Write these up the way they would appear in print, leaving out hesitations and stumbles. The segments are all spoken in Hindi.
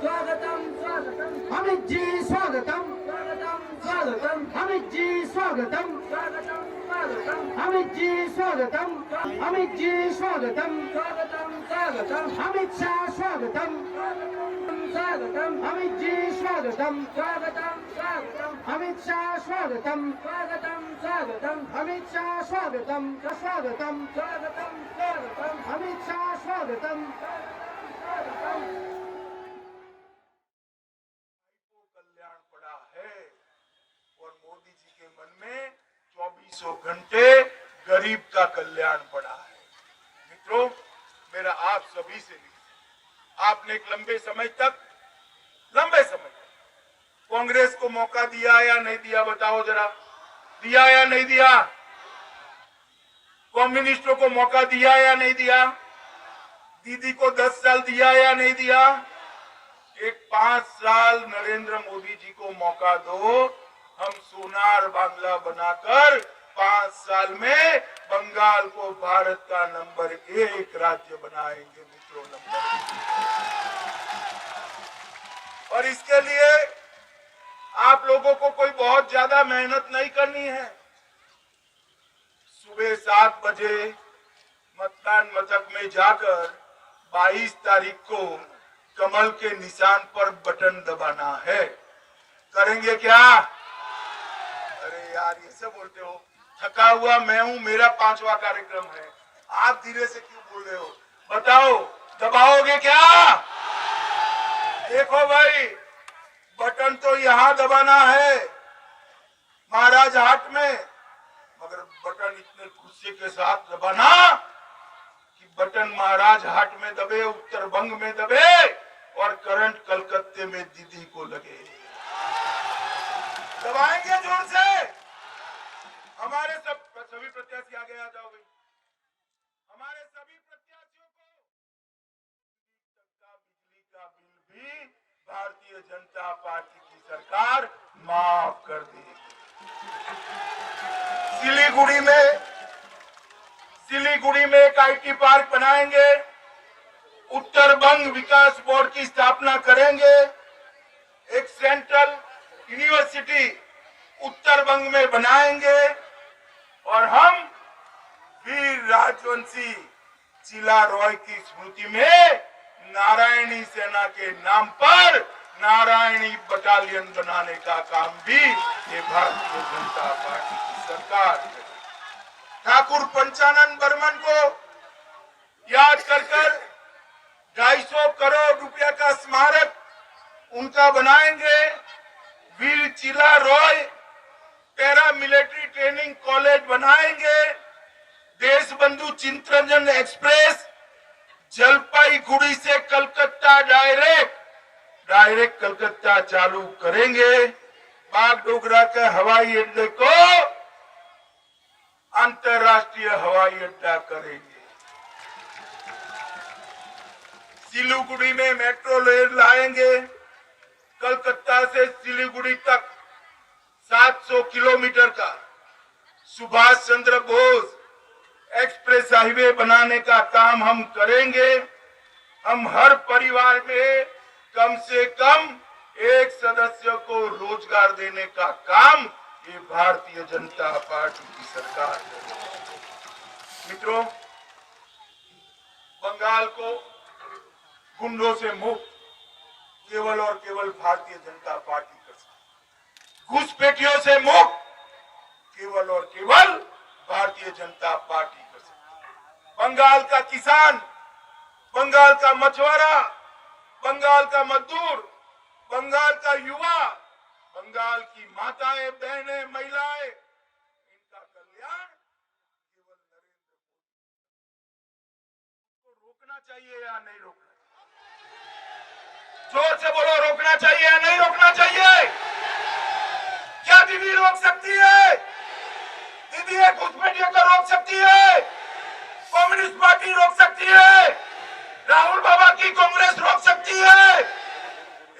स्वागतम स्वागतम अमित जी स्वागतम स्वागतम स्वागतम अमित जी स्वागतम स्वागतम स्वागतम अमित जी स्वागतम अमित जी स्वागतम स्वागतम स्वागतम अमित शाह स्वागतम स्वागतम अमित जी स्वागतम स्वागतम स्वागतम अमित शाह स्वागतम स्वागतम स्वागतम अमित शाह स्वागतम स्वागतम स्वागतम स्वागतम अमित शाह स्वागतम कल्याण पड़ा है और मोदी जी के मन में 2400 घंटे गरीब का कल्याण पड़ा है। मित्रों, मेरा आप सभी से निवेदन, आपने एक लंबे समय तक कांग्रेस को मौका दिया या नहीं दिया, बताओ जरा, दिया या नहीं दिया? कम्युनिस्टों को मौका दिया या नहीं दिया? दीदी को 10 साल दिया या नहीं दिया? एक 5 साल नरेंद्र मोदी जी को मौका दो, हम सोनार बांग्ला बनाकर 5 साल में बंगाल को भारत का नंबर 1 राज्य बनाएंगे। मित्रों, नंबर 1। और इसके लिए आप लोगों को कोई बहुत ज्यादा मेहनत नहीं करनी है। सुबह 7 बजे मतदान मथक में जाकर 22 तारीख को कमल के निशान पर बटन दबाना है। करेंगे क्या? अरे यार, ये सब बोलते हो, थका हुआ मैं हूं, मेरा 5वां कार्यक्रम है, आप धीरे से क्यों बोल रहे हो? बताओ, दबाओगे क्या? देखो भाई, बटन तो यहाँ दबाना है महाराज हाट में, मगर बटन इतने गुस्से के साथ दबाना कि बटन महाराज हाट में दबे, उत्तर बंग में दबे और करंट कलकत्ते में दीदी को लगे। दबाएंगे जोर से। हमारे सभी प्रत्याशी आगे आ जाओ भाई। हमारे सभी प्रत्याशियों को बिजली का बिल भी भारतीय जनता पार्टी की सरकार माफ कर देगी। सिलीगुड़ी में एक IT पार्क बनाएंगे, उत्तर बंग विकास बोर्ड की स्थापना करेंगे, एक सेंट्रल यूनिवर्सिटी उत्तर बंग में बनाएंगे और हम वीर राजवंशी चिला रॉय की स्मृति में नारायणी सेना के नाम पर नारायणी बटालियन बनाने का काम भी ये भारतीय जनता पार्टी की सरकार करेगी। ठाकुर पंचानन बर्मन को याद कर 250 करोड़ रुपया का स्मारक उनका बनाएंगे। वीर चिला Roy para military training college बनाएंगे। देश बंधु चित्तरंजन एक्सप्रेस जलपाईगुड़ी से कलकत्ता डायरेक्ट कलकत्ता चालू करेंगे। बागडोगरा के हवाई अड्डे को अंतर्राष्ट्रीय हवाई अड्डा करेंगे। सिलीगुड़ी में मेट्रो रेल लाएंगे। कलकत्ता से सिलीगुड़ी तक 700 किलोमीटर का सुभाष चंद्र बोस एक्सप्रेस हाईवे बनाने का काम हम करेंगे। हम हर परिवार में कम से कम एक सदस्य को रोजगार देने का काम ये भारतीय जनता पार्टी की सरकार करेगी। मित्रों, बंगाल को गुंडों से मुक्त केवल और केवल भारतीय जनता पार्टी कर सकती है। घुसपैठियों से मुक्त केवल और केवल भारतीय जनता पार्टी कर सकती है। बंगाल का किसान, बंगाल का मछुआरा, बंगाल का मजदूर, बंगाल का युवा, बंगाल की माताएं, बहनें, महिलाएं, इनका कल्याण केवल नरेंद्र मोदी को रोकना चाहिए या नहीं रोकना? जोर से बोलो, रोकना चाहिए या नहीं रोकना चाहिए? क्या दीदी रोक सकती है? दीदी एक घुसपैठियों को रोक सकती है? कम्युनिस्ट पार्टी रोक सकती है? राहुल बाबा की कांग्रेस रोक सकती है?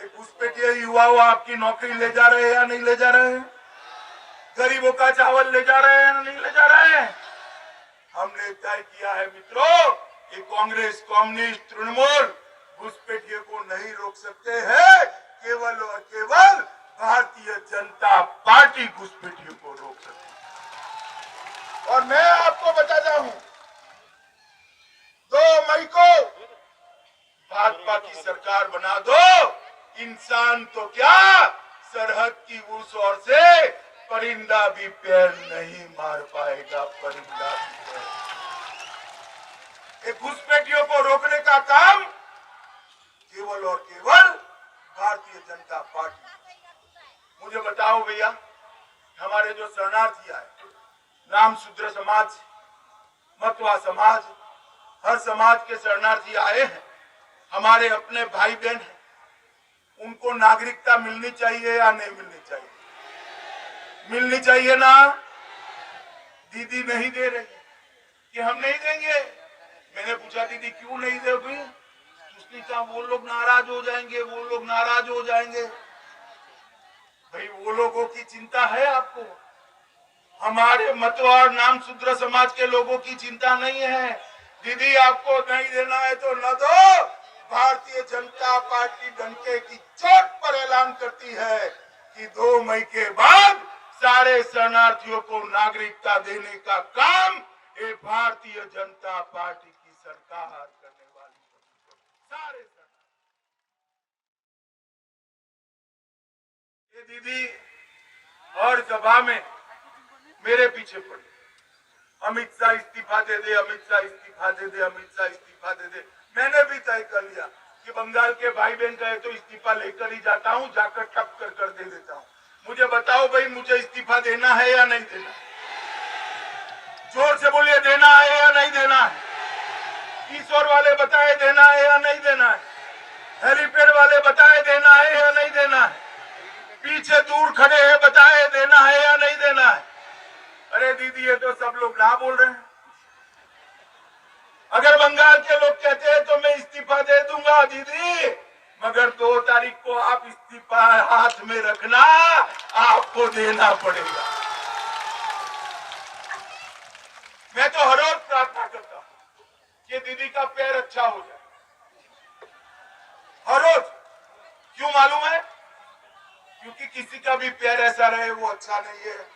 एक घुसपैठिए युवाओं आपकी नौकरी ले जा रहे हैं या नहीं ले जा रहे हैं? गरीबों का चावल ले जा रहे हैं या नहीं ले जा रहे हैं? हमने तय किया है मित्रों, कि कांग्रेस, कम्युनिस्ट, तृणमूल घुसपैठियों को नहीं रोक सकते हैं। केवल और केवल भारतीय जनता पार्टी घुसपैठियों को रोक सकती है। और मैं आपको बताता हूं, 2 मई को भाजपा की सरकार बना दो, इंसान तो क्या सरहद की उस ओर से परिंदा भी पैर नहीं मार पाएगा। परिंदा भी पैर, घुसपैठियों को रोकने का काम केवल और केवल भारतीय जनता पार्टी। मुझे बताओ भैया, हमारे जो शरणार्थी आए, नाम शूद्र समाज, मतवा समाज, हर समाज के शरणार्थी आए हैं, हमारे अपने भाई बहन हैं, उनको नागरिकता मिलनी चाहिए या नहीं मिलनी चाहिए? मिलनी चाहिए ना। दीदी नहीं दे रही कि हम नहीं देंगे। मैंने पूछा दीदी क्यों नहीं दोगी? उसने कहा वो लोग नाराज हो जाएंगे, वो लोग नाराज हो जाएंगे। भाई वो लोगों की चिंता है आपको? हमारे मतवा और नाम शूद्र समाज के लोगों की चिंता नहीं है। दीदी आपको नहीं देना है तो न दो। भारतीय जनता पार्टी डंके की चोट पर ऐलान करती है कि 2 मई के बाद सारे शरणार्थियों को नागरिकता देने का काम ये भारतीय जनता पार्टी की सरकार करने वाली है। सारे ये दीदी और सभा में मेरे पीछे पड़ी, अमित शाह इस्तीफा दे दे, अमित शाह इस्तीफा दे दे, अमित शाह इस्तीफा दे दे। मैंने भी तय कर लिया कि बंगाल के भाई बहन कहे तो इस्तीफा लेकर ही जाता हूं, जाकर टप कर दे देता हूं। मुझे बताओ भाई, मुझे इस्तीफा देना है या नहीं देना? जोर से बोलिए, देना है या नहीं देना है? किशोर वाले बताए देना है या नहीं देना है? हेलीपैड वाले बताए देना है या नहीं देना है? पीछे दूर खड़े हैं बताए देना है या नहीं देना है? अरे दीदी ये तो सब लोग ना बोल रहे हैं। अगर बंगाल के लोग कहते हैं तो मैं इस्तीफा दे दूंगा दीदी, मगर 2 तारीख को आप इस्तीफा हाथ में रखना, आपको देना पड़ेगा। मैं तो हर रोज प्रार्थना करता हूं कि दीदी का पैर अच्छा हो जाए, हर रोज। क्यों मालूम है? क्योंकि किसी का भी पैर ऐसा रहे वो अच्छा नहीं है।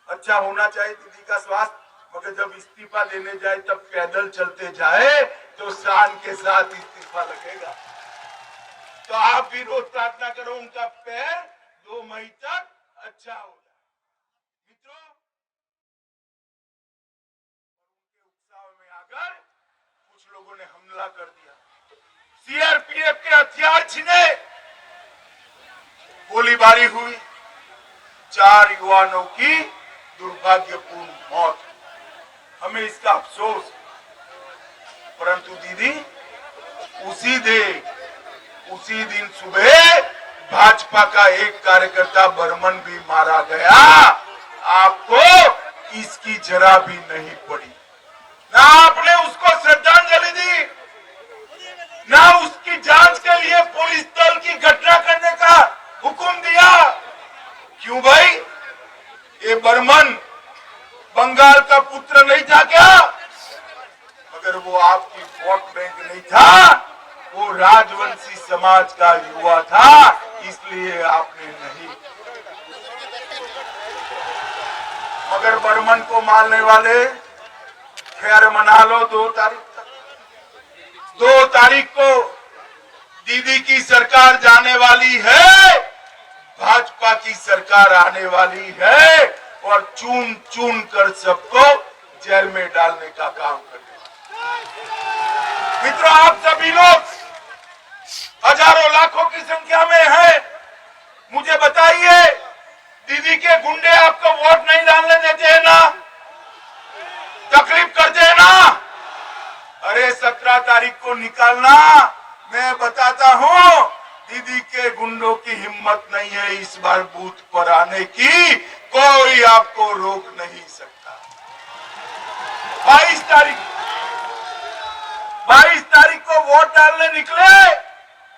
अच्छा होना चाहिए दीदी का स्वास्थ्य, मगर जब इस्तीफा देने जाए तब पैदल चलते जाए तो शान के साथ इस्तीफा लगेगा। तो आप भी रोज प्रार्थना करो उनका पैर 2 मई तक अच्छा हो जाए। मित्रों, उनके उत्साह में आकर कुछ लोगों ने हमला कर दिया, सीआरपीएफ के हथियार छीने, गोलीबारी हुई, 4 युवाओं की दुर्भाग्यपूर्ण मौत। हमें इसका अफसोस, परंतु दीदी उसी दिन सुबह भाजपा का एक कार्यकर्ता बर्मन भी मारा गया। आपको इसकी जरा भी नहीं पड़ी, ना आपने उसको श्रद्धांजलि दी, ना उसकी जांच के लिए पुलिस दल की घटना करने का हुक्म दिया। क्यों भाई? ये बर्मन बंगाल का पुत्र नहीं था क्या? मगर वो आपकी वोट बैंक नहीं था, वो राजवंशी समाज का युवा था, इसलिए आपने नहीं। मगर बर्मन को मारने वाले खैर मना लो 2 तारीख तक। 2 तारीख को दीदी की सरकार जाने वाली है, भाजपा की सरकार आने वाली है और चून चून कर सबको जेल में डालने का काम करेगा। मित्रों, आप सभी लोग हजारों लाखों की संख्या में हैं, मुझे बताइए दीदी के गुंडे आपको वोट नहीं डालने देते हैं ना? तकलीफ करते हैं ना? अरे 17 तारीख को निकालना, मैं बताता हूं दीदी के गुंडों की हिम्मत नहीं है इस बार बूथ पर आने की, कोई आपको रोक नहीं सकता। 22 तारीख को वोट डालने निकले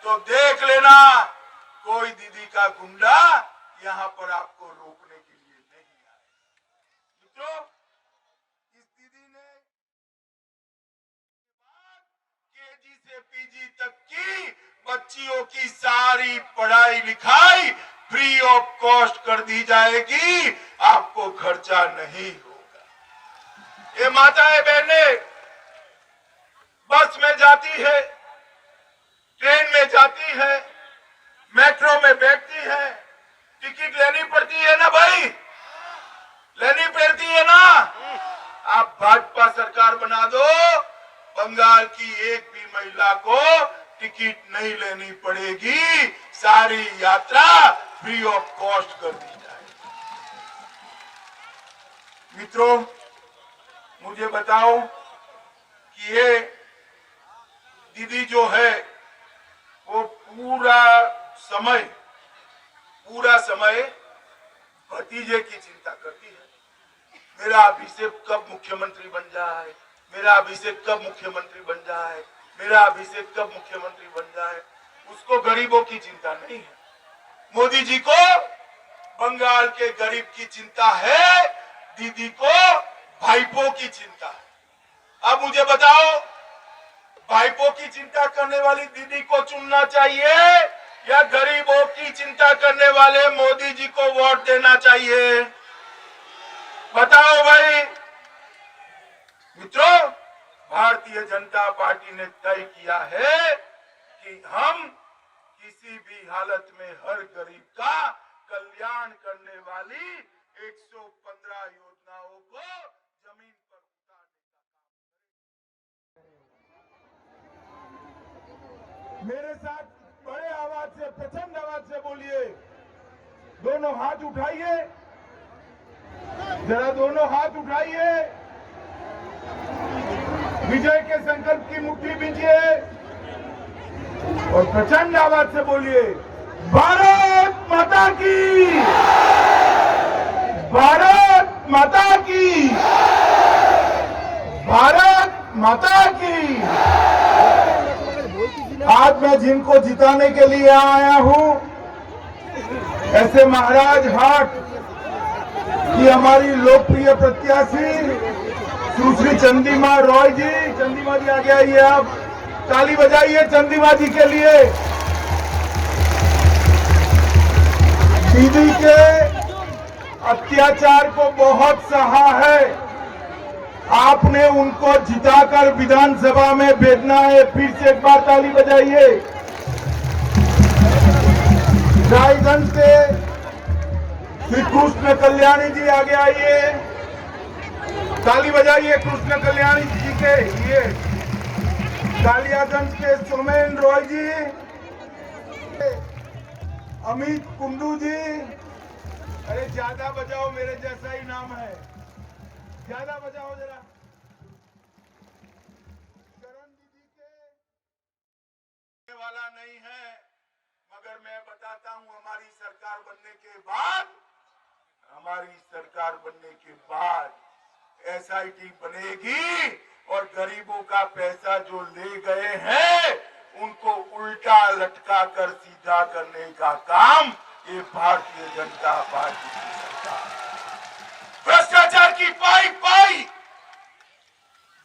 तो देख लेना कोई दीदी का गुंडा यहां पर आपको रोकने के लिए नहीं आए। मित्रों, इस दीदी ने केजी से पीजी तक की बच्चियों की सारी पढ़ाई लिखाई फ्री ऑफ कॉस्ट कर दी जाएगी, आपको खर्चा नहीं होगा। ये माताएं बहनें बस में जाती है, ट्रेन में जाती है, मेट्रो में बैठती है, टिकट लेनी पड़ती है ना भाई, लेनी पड़ती है ना। आप भाजपा सरकार बना दो, बंगाल की एक भी महिला को टिकट नहीं लेनी पड़ेगी, सारी यात्रा फ्री ऑफ कॉस्ट कर दी जाएगी। मित्रों, मुझे बताओ कि ये दीदी जो है वो पूरा समय भतीजे की चिंता करती है। मेरा अभिषेक कब मुख्यमंत्री बन जाए, मेरा अभिषेक कब मुख्यमंत्री बन जाए, मेरा अभिषेक कब मुख्यमंत्री बन जाए। उसको गरीबों की चिंता नहीं है। मोदी जी को बंगाल के गरीब की चिंता है, दीदी को भाईपों की चिंता है। अब मुझे बताओ, भाईपों की चिंता करने वाली दीदी को चुनना चाहिए या गरीबों की चिंता करने वाले मोदी जी को वोट देना चाहिए? बताओ भाई। मित्रों, भारतीय जनता पार्टी ने तय किया है कि हम किसी भी हालत में हर गरीब का कल्याण करने वाली 115 योजनाओं को जमीन पर उतारने का काम करें। मेरे साथ बड़े आवाज से, प्रचंड आवाज से बोलिए। दोनों हाथ उठाइए, जरा दोनों हाथ उठाइए। विजय के संकल्प की मुट्ठी बीजिए और प्रचंड आवाज से बोलिए, भारत माता की, भारत माता की, भारत माता की। आज मैं जिनको जिताने के लिए आया हूं, ऐसे महाराज हाट की हमारी लोकप्रिय प्रत्याशी सुश्री चंदीमा रॉय जी। चंदीमा जी आगे आइए, आप ताली बजाइए चंदीमा जी के लिए। दीदी के अत्याचार को बहुत सहा है, आपने उनको जिताकर विधानसभा में भेजना है। फिर से एक बार ताली बजाइए। रायगंज से श्री कृष्ण कल्याणी जी आगे आइए, ताली बजाइए कृष्ण कल्याणी जी के लिए। कालियागंज के सोमेन रॉय जी, अमित कुंडू जी, अरे ज्यादा बजाओ, मेरे जैसा ही नाम है, ज्यादा बजाओ जरा। करण दीदी के वाला नहीं है, मगर मैं बताता हूं, हमारी सरकार बनने के बाद, हमारी सरकार बनने के बाद SIT बनेगी और गरीबों का पैसा जो ले गए हैं उनको उल्टा लटका कर सीधा करने का काम ये भारतीय जनता पार्टी की सरकार। भ्रष्टाचार की पाई पाई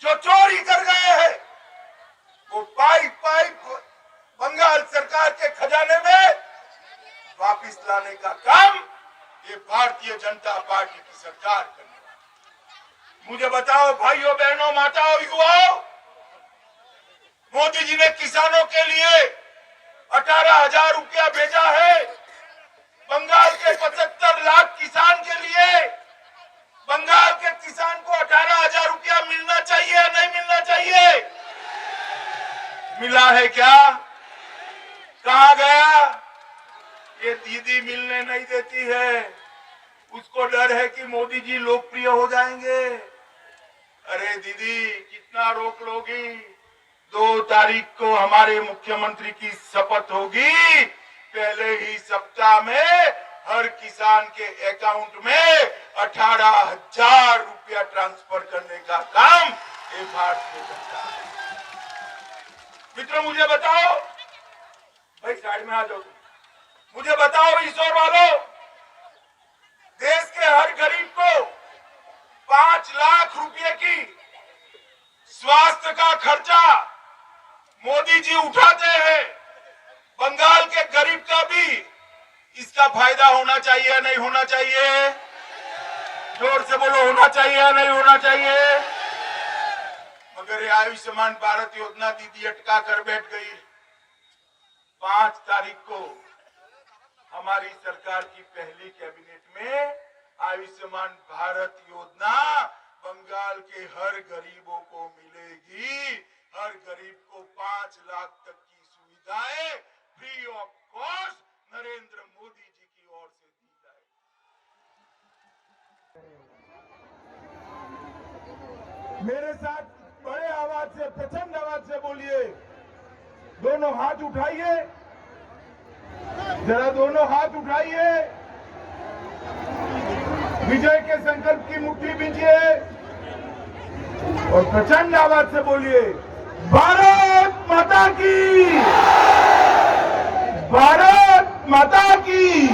जो चोरी कर गए हैं, वो पाई पाई बंगाल सरकार के खजाने में वापिस लाने का काम ये भारतीय जनता पार्टी की सरकार करने वाली। मुझे बताओ भाइयों बहनों माताओं युवाओं, मोदी जी ने किसानों के लिए 18,000 रुपया भेजा है। बंगाल के 75 लाख किसान के लिए, बंगाल के किसान को 18,000 रुपया मिलना चाहिए या नहीं मिलना चाहिए? मिला है क्या? कहां गया? ये दीदी मिलने नहीं देती है, उसको डर है कि मोदी जी लोकप्रिय हो जाएंगे। अरे दीदी कितना रोक लोगी? 2 तारीख को हमारे मुख्यमंत्री की शपथ होगी, पहले ही सप्ताह में हर किसान के अकाउंट में 18,000 रुपया ट्रांसफर करने का काम ये भारतीय जनता है। मित्रों मुझे बताओ, भाई साइड में आ जाओ, मुझे बताओ ईश्वर वालों, देश के हर गरीब को 5 लाख रुपए की स्वास्थ्य का खर्चा मोदी जी उठाते हैं, बंगाल के गरीब का भी इसका फायदा होना चाहिए या नहीं होना चाहिए? जोर से बोलो, होना चाहिए या नहीं होना चाहिए? मगर ये आयुष्मान भारत योजना दीदी अटका कर बैठ गई। 5 तारीख को हमारी सरकार की पहली कैबिनेट में आयुष्मान भारत योजना बंगाल के हर गरीबों को मिलेगी। हर गरीब को 5 लाख तक की सुविधाएं free of cost Narendra Modi ji की ओर से दी जाए। मेरे साथ बड़े आवाज से, प्रचंड आवाज से बोलिए। दोनों हाथ उठाइए, जरा दोनों हाथ उठाइए। विजय के संकल्प की मुट्ठी बीजिए और प्रचंड आवाज से बोलिए, भारत माता की, भारत माता की,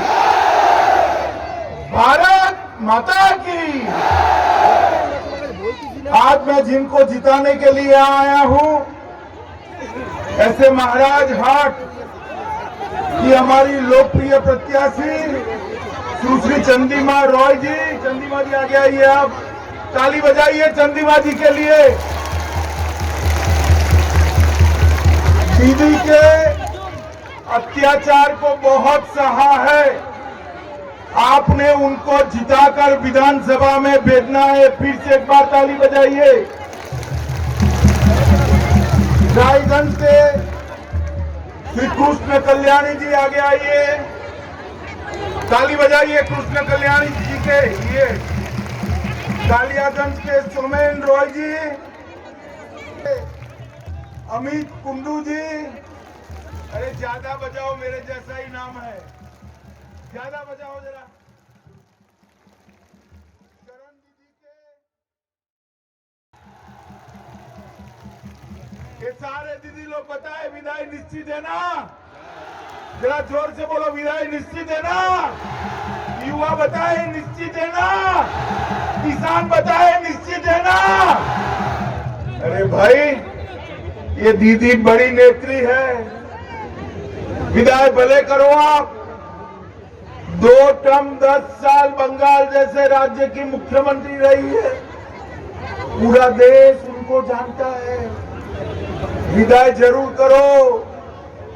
भारत माता की। आज मैं जिनको जिताने के लिए आया हूं, ऐसे महाराज हाट की हमारी लोकप्रिय प्रत्याशी सुश्री चंदीमा रॉय जी। चंदीमा जी आगे आइए, आप ताली बजाइए चंदीमा जी के लिए। दीदी के अत्याचार को बहुत सहा है, आपने उनको जिताकर विधानसभा में भेजना है। फिर से एक बार ताली बजाइए। रायगंज से श्री कृष्ण कल्याणी जी आगे आइए, ताली बजाइए कृष्ण कल्याणी जी के लिए। कालियागंज के सोमेन रॉय जी, अमित कुंडू जी, अरे ज्यादा बजाओ, मेरे जैसा ही नाम है, ज्यादा बजाओ जरा। करण दीदी के ये सारे दीदी लोग बताए विदाई निश्चित है ना? जरा जोर से बोलो, विदाई निश्चित है ना? युवा बताए निश्चित है ना? किसान बताए निश्चित है ना? अरे भाई, ये दीदी बड़ी नेत्री है, विदाई भले करो आप। 2 टर्म 10 साल बंगाल जैसे राज्य की मुख्यमंत्री रही है, पूरा देश उनको जानता है। विदाई जरूर करो,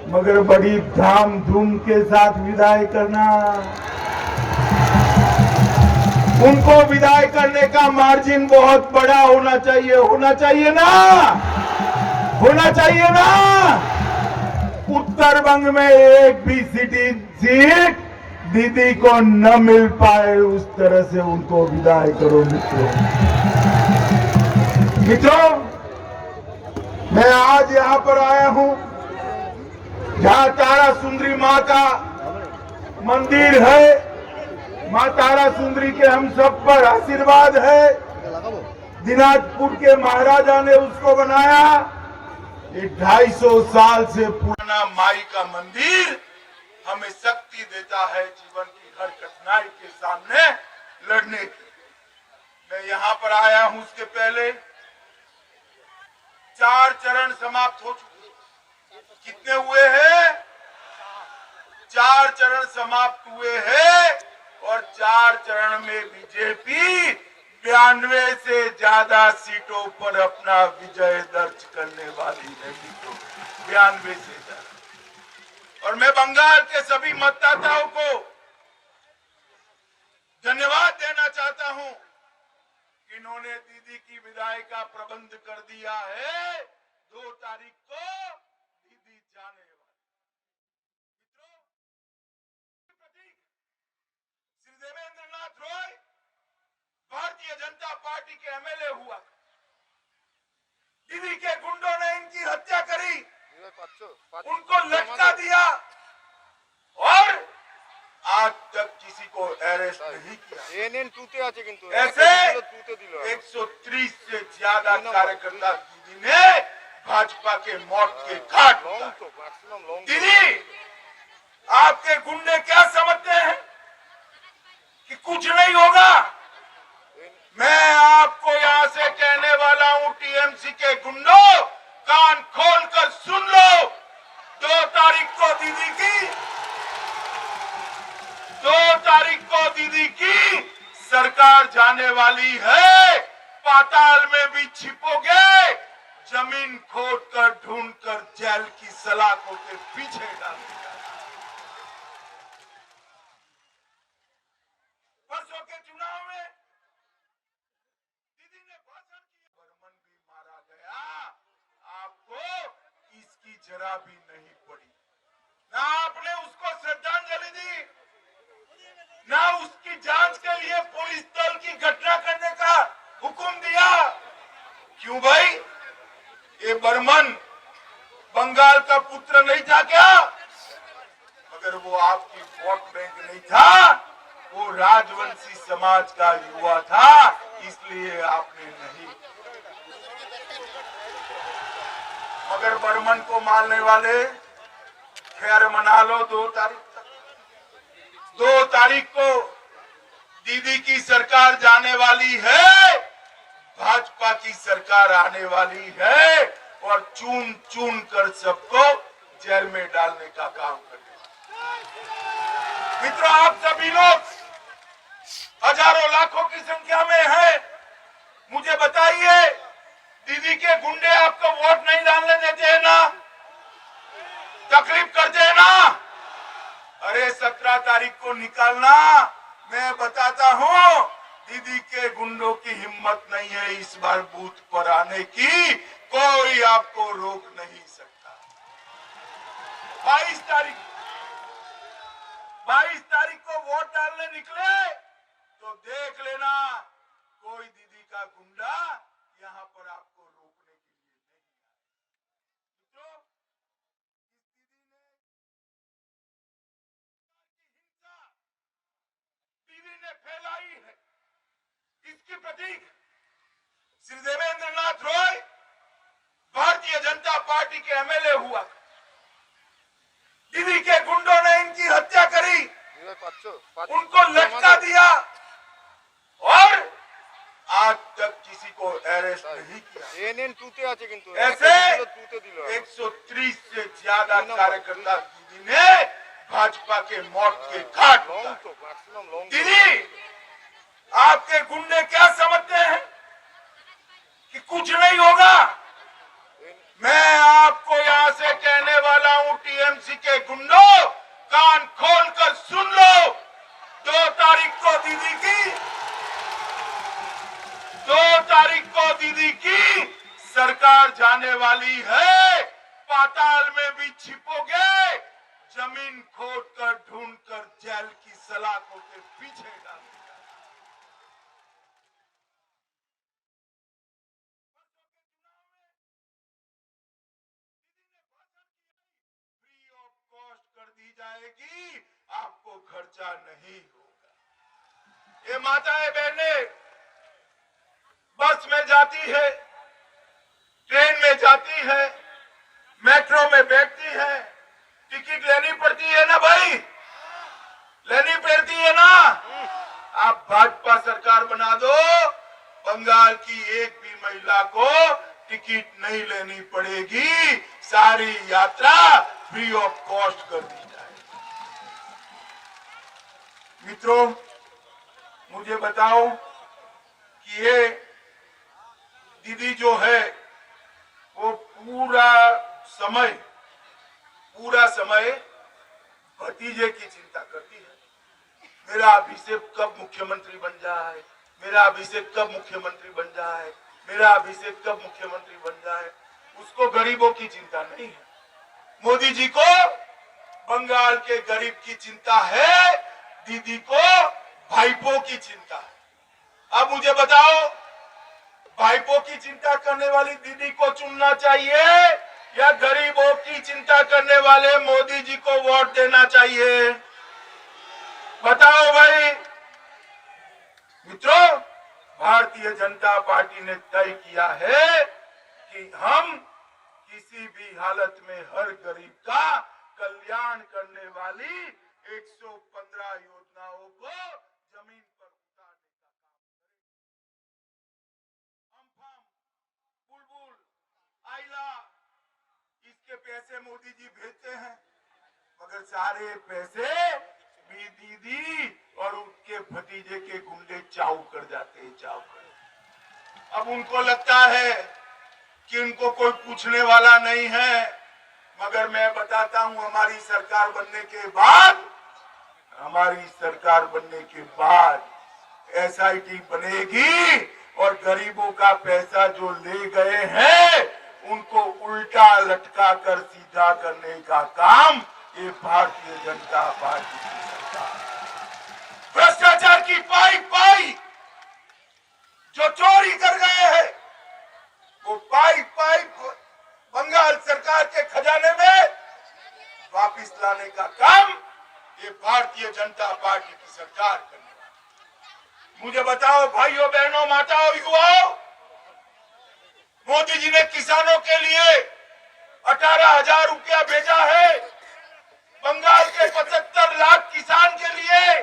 मगर बड़ी धाम धूम के साथ विदाई करना। उनको विदाई करने का मार्जिन बहुत बड़ा होना चाहिए। होना चाहिए ना? होना चाहिए ना? उत्तर बंग में एक भी सीट दीदी को न मिल पाए, उस तरह से उनको विदाई करो मित्रों। मित्रों, मैं आज यहां पर आया हूं जहां तारा सुंदरी मां का मंदिर है। मां तारा सुंदरी के हम सब पर आशीर्वाद है। दिनाजपुर के महाराजा ने उसको बनाया। ये 250 साल से पुराना माई का मंदिर हमें शक्ति देता है जीवन की हर कठिनाई के सामने लड़ने की। मैं यहाँ पर आया हूँ, उसके पहले 4 चरण समाप्त हो चुके। कितने हुए हैं? 4 चरण समाप्त हुए हैं और 4 चरण में बीजेपी 92 से ज्यादा सीटों पर अपना विजय दर्ज करने वाली है मित्रों, 92 से ज्यादा। और मैं बंगाल के सभी मतदाताओं को धन्यवाद देना चाहता हूं कि इन्होंने दीदी की विदाई का प्रबंध कर दिया है। 2 तारीख को दीदी जाने वाली। मित्रों, प्रतीक श्री देवेंद्र नाथ रॉय भारतीय जनता पार्टी के एमएलए हुआ। दीदी के गुंडों ने इनकी हत्या करी, उनको लटका दिया और आज तक किसी को अरेस्ट नहीं किया। ऐसे 130 से ज्यादा कार्यकर्ता दीदी ने भाजपा के मौत के घाट उतारे। दीदी, आपके गुंडे क्या समझते हैं कि कुछ नहीं होगा? मैं आपको यहां से कहने वाला हूं, टीएमसी के गुंडों, कान खोलकर सुन तारीख को दीदी की सरकार जाने वाली है, पाताल में भी छिपोगे, जमीन खोद कर ढूंढ कर जेल की सलाखों के पीछे डालेगा। परसों के चुनाव में दीदी ने भाषण किया, बर्मन भी मारा गया, आपको इसकी जरा भी नहीं पड़ी, ना आपने उसको श्रद्धांजलि दी, ना उसकी जांच के लिए पुलिस दल की घटना करने का हुक्म दिया। क्यों भाई? ये बर्मन बंगाल का पुत्र नहीं था क्या? मगर वो आपकी वोट बैंक नहीं था, वो राजवंशी समाज का युवा था, इसलिए आपने नहीं। मगर बर्मन को मारने वाले खैर मना लो 2 तारीख तक। 2 तारीख को दीदी की सरकार जाने वाली है, भाजपा की सरकार आने वाली है और चून चून कर सबको जेल में डालने का काम करेगा। मित्रों, आप सभी लोग हजारों लाखों की संख्या में हैं, मुझे बताइए, दीदी के गुंडे आपको वोट नहीं डालने देते हैं ना? तकलीफ करते हैं ना? अरे 17 तारीख को निकालना, मैं बताता हूं, दीदी के गुंडों की हिम्मत नहीं है इस बार बूथ पर आने की, कोई आपको रोक नहीं सकता। 22 तारीख को वोट डालने निकले तो देख लेना, कोई दीदी का गुंडा यहां पर आपको रोकने के लिए नहीं आए। तो दीदी ने फैलाई है, इसकी प्रतीक श्री देवेंद्र नाथ रॉय भारतीय जनता पार्टी के एमएलए हुआ। दीदी के गुंडों ने इनकी हत्या करी, उनको लटका दिया और आज तक किसी को अरेस्ट नहीं किया। ऐसे 130 से ज्यादा कार्यकर्ता दीदी ने भाजपा के मौत के घाट उतारे। दीदी, आपके गुंडे क्या समझते हैं कि कुछ नहीं होगा? मैं आपको यहां से कहने वाला हूं, टीएमसी के गुंडों, कान खोलकर सुन लो, 2 तारीख को दीदी की सरकार जाने वाली है, पाताल में भी छिपोगे, जमीन खोद कर ढूंढ कर जेल की सलाखों के पीछे डालेगा। फ्री ऑफ कॉस्ट कर दी जाएगी, आपको खर्चा नहीं होगा। ये माताएं बहनें बस में जाती है, ट्रेन में जाती है, मेट्रो में बैठती है, टिकट लेनी पड़ती है ना भाई? लेनी पड़ती है ना? आप भाजपा सरकार बना दो, बंगाल की एक भी महिला को टिकट नहीं लेनी पड़ेगी, सारी यात्रा फ्री ऑफ कॉस्ट कर दी जाएगी। मित्रों, मुझे बताओ कि ये दीदी जो है वो पूरा समय भतीजे की चिंता करती है। मेरा अभिषेक कब मुख्यमंत्री बन जाए, मेरा अभिषेक कब मुख्यमंत्री बन जाए, मेरा अभिषेक कब मुख्यमंत्री बन जाए। उसको गरीबों की चिंता नहीं है। मोदी जी को बंगाल के गरीब की चिंता है, दीदी को भाईपों की चिंता है। अब मुझे बताओ, भाईपों की चिंता करने वाली दीदी को चुनना चाहिए या गरीबों की चिंता करने वाले मोदी जी को वोट देना चाहिए? बताओ भाई। मित्रों, भारतीय जनता पार्टी ने तय किया है कि हम किसी भी हालत में हर गरीब का कल्याण करने वाली 115 योजनाओं को जमीन पर उतारने का काम करेंगे। अम्फान, बुलबुल, आइला, इसके पैसे मोदी जी भेजते हैं, मगर सारे पैसे भी दीदी और उनके भतीजे के गुंडे चाऊ कर जाते हैं, चाऊ कर। अब उनको लगता है कि उनको कोई पूछने वाला नहीं है, मगर मैं बताता हूं हमारी सरकार बनने के बाद एसआईटी बनेगी और गरीबों का पैसा जो ले गए हैं उनको उल्टा लटका कर सीधा करने का काम ये भारतीय जनता पार्टी की सरकार। भ्रष्टाचार की पाई पाई जो चोरी कर गए हैं वो पाई पाई बंगाल सरकार के खजाने में वापिस लाने का काम ये भारतीय जनता पार्टी की सरकार करने वाली। मुझे बताओ भाइयों बहनों माताओं युवाओं, मोदी जी ने किसानों के लिए 18,000 रुपया भेजा है। बंगाल के 75 लाख किसान के लिए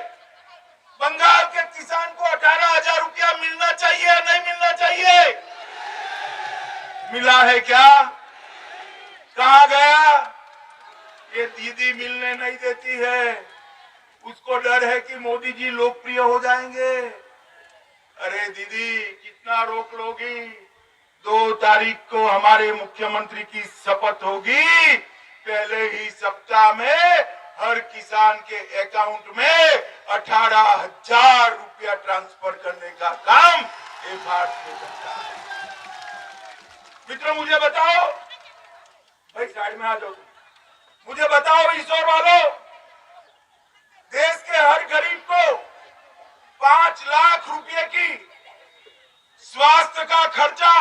बंगाल के किसान को 18,000 रुपया मिलना चाहिए या नहीं मिलना चाहिए? मिला है क्या? कहां गया? ये दीदी मिलने नहीं देती है, उसको डर है कि मोदी जी लोकप्रिय हो जाएंगे। अरे दीदी कितना रोक लोगी? 2 तारीख को हमारे मुख्यमंत्री की शपथ होगी, पहले ही सप्ताह में हर किसान के अकाउंट में 18,000 रुपया ट्रांसफर करने का काम ये भारतीय जनता है। मित्रों मुझे बताओ, भाई साइड में आ जाओ, मुझे बताओ ईश्वर वालों, देश के हर गरीब को 5 लाख रुपए की स्वास्थ्य का खर्चा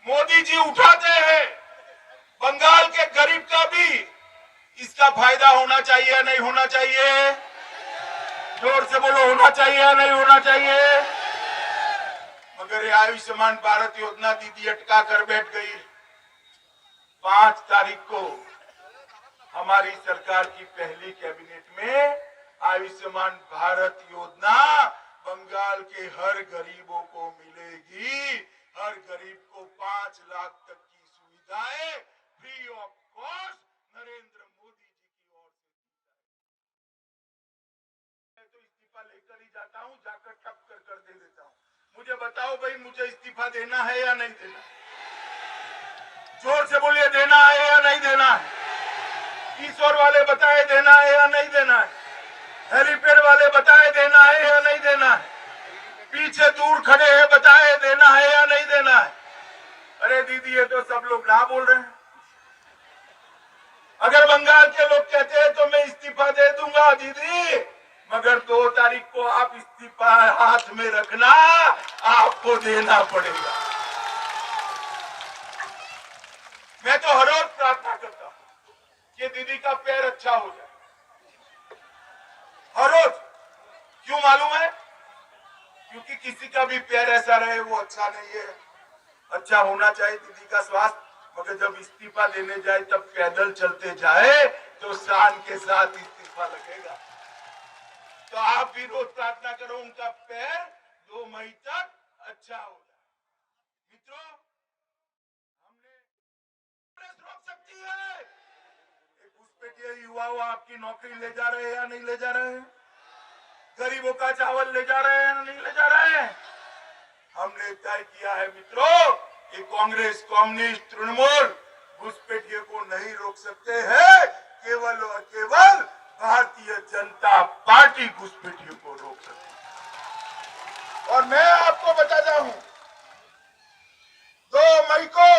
मोदी जी उठाते हैं। बंगाल के गरीब का भी इसका फायदा होना चाहिए या नहीं होना चाहिए? जोर से बोलो, होना चाहिए या नहीं होना चाहिए? मगर ये आयुष्मान भारत योजना दीदी अटका कर बैठ गई। 5 तारीख को हमारी सरकार की पहली कैबिनेट में आयुष्मान भारत योजना बंगाल के हर गरीबों को मिलेगी। हर गरीब को 5 लाख तक की सुविधाएं free of cost Narendra Modi ji की ओर से दी जाएगी। मैं तो इस्तीफा लेकर ही जाता हूं, जाकर टप कर दे देता हूं। मुझे बताओ भाई, मुझे इस्तीफा देना है या नहीं देना? जोर से बोलिए, देना है या नहीं देना है? ईश्वर वाले बताए देना है या नहीं देना है? हेलीपैड वाले बताए देना है या नहीं देना है? पीछे दूर खड़े हैं बताए देना है या नहीं देना है? अरे दीदी ये तो सब लोग ना बोल रहे हैं। अगर बंगाल के लोग कहते हैं तो मैं इस्तीफा दे दूंगा दीदी, मगर 2 तारीख को आप इस्तीफा हाथ में रखना, आपको देना पड़ेगा। मैं तो हर रोज प्रार्थना करता हूं कि दीदी का पैर अच्छा हो जाए, हर रोज। क्यों मालूम है? क्योंकि किसी का भी पैर ऐसा रहे वो अच्छा नहीं है। अच्छा होना चाहिए दीदी का स्वास्थ्य, मगर जब इस्तीफा देने जाए तब पैदल चलते जाए तो शान के साथ इस्तीफा लगेगा। तो आप भी रोज प्रार्थना करो उनका पैर 2 मई तक अच्छा हो जाए। मित्रों, हमने रोक सकती है। घुसपैठिए युवाओं आपकी नौकरी ले जा रहे हैं या नहीं ले जा रहे हैं? गरीबों का चावल ले जा रहे हैं या नहीं ले जा रहे हैं? हमने तय किया है मित्रों, कि कांग्रेस, कम्युनिस्ट, तृणमूल घुसपैठियों को नहीं रोक सकते हैं। केवल और केवल भारतीय जनता पार्टी घुसपैठियों को रोक सकती है। और मैं आपको बताता हूं, 2 मई को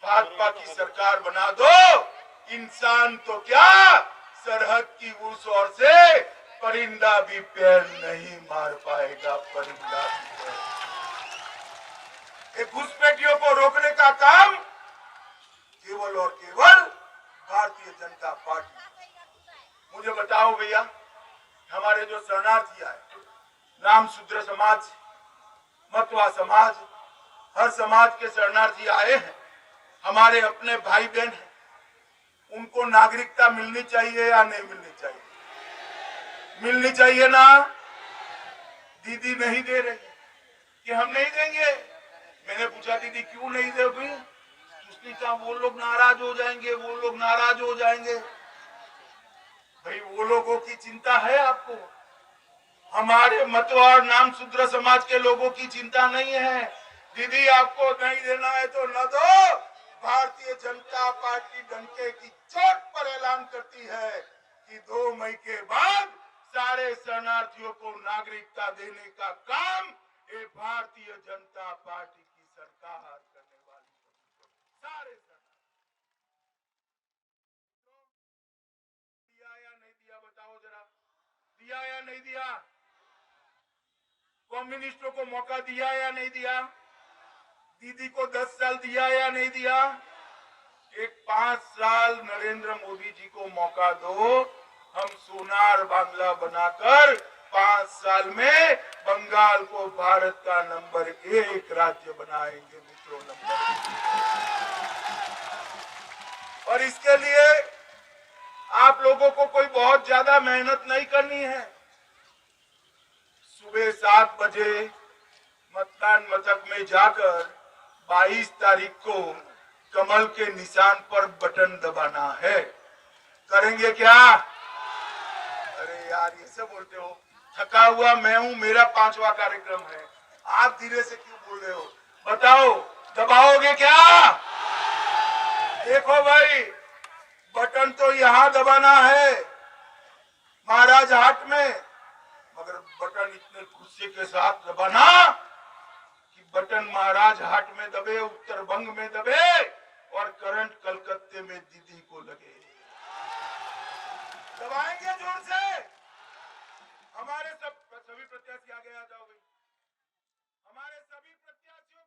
भाजपा की सरकार बना दो, इंसान तो क्या सरहद की उस ओर से परिंदा भी पैर नहीं मार पाएगा। परिंदा भी पैर। घुसपैठियों को रोकने का काम केवल और केवल भारतीय जनता पार्टी। मुझे बताओ भैया, हमारे जो शरणार्थी आए, नाम शूद्र समाज, मतवा समाज, हर समाज के शरणार्थी आए हैं, हमारे अपने भाई बहन हैं, उनको नागरिकता मिलनी चाहिए या नहीं मिलनी चाहिए? मिलनी चाहिए ना? दीदी नहीं दे रही कि हम नहीं देंगे। मैंने पूछा दीदी क्यों नहीं दोगी? उसने कहा वो लोग नाराज हो जाएंगे, वो लोग नाराज हो जाएंगे। भाई वो लोगों की चिंता है आपको? हमारे मतवार नाम शूद्र समाज के लोगों की चिंता नहीं है। दीदी आपको नहीं देना है तो न दो। भारतीय जनता पार्टी डंके की चोट पर ऐलान करती है कि 2 मई के बाद सारे शरणार्थियों को नागरिकता देने का काम ये भारतीय जनता पार्टी की सरकार करने वाली है। सारे दिया या नहीं दिया बताओ जरा, दिया या नहीं दिया? कम्युनिस्टों को मौका दिया या नहीं दिया? दीदी को 10 साल दिया या नहीं दिया? एक 5 साल नरेंद्र मोदी जी को मौका दो। हम सोनार बांग्ला बनाकर 5 साल में बंगाल को भारत का नंबर 1 राज्य बनाएंगे मित्रों, और इसके लिए आप लोगों को कोई बहुत ज्यादा मेहनत नहीं करनी है। सुबह 7 बजे मतदान मथक में जाकर 22 तारीख को कमल के निशान पर बटन दबाना है। करेंगे क्या? अरे यार ये सब बोलते हो, थका हुआ मैं हूं, मेरा 5वां कार्यक्रम है, आप धीरे से क्यों बोल रहे हो? बताओ दबाओगे क्या? देखो भाई, बटन तो यहां दबाना है महाराज हाट में, मगर बटन इतने गुस्से के साथ दबाना कि बटन महाराज हाट में दबे, उत्तर बंग में दबे और करंट कलकत्ते में दीदी को लगे। दबाएंगे जोर से। हमारे सभी प्रत्याशी आगे आ जाओ भाई। हमारे सभी प्रत्याशियों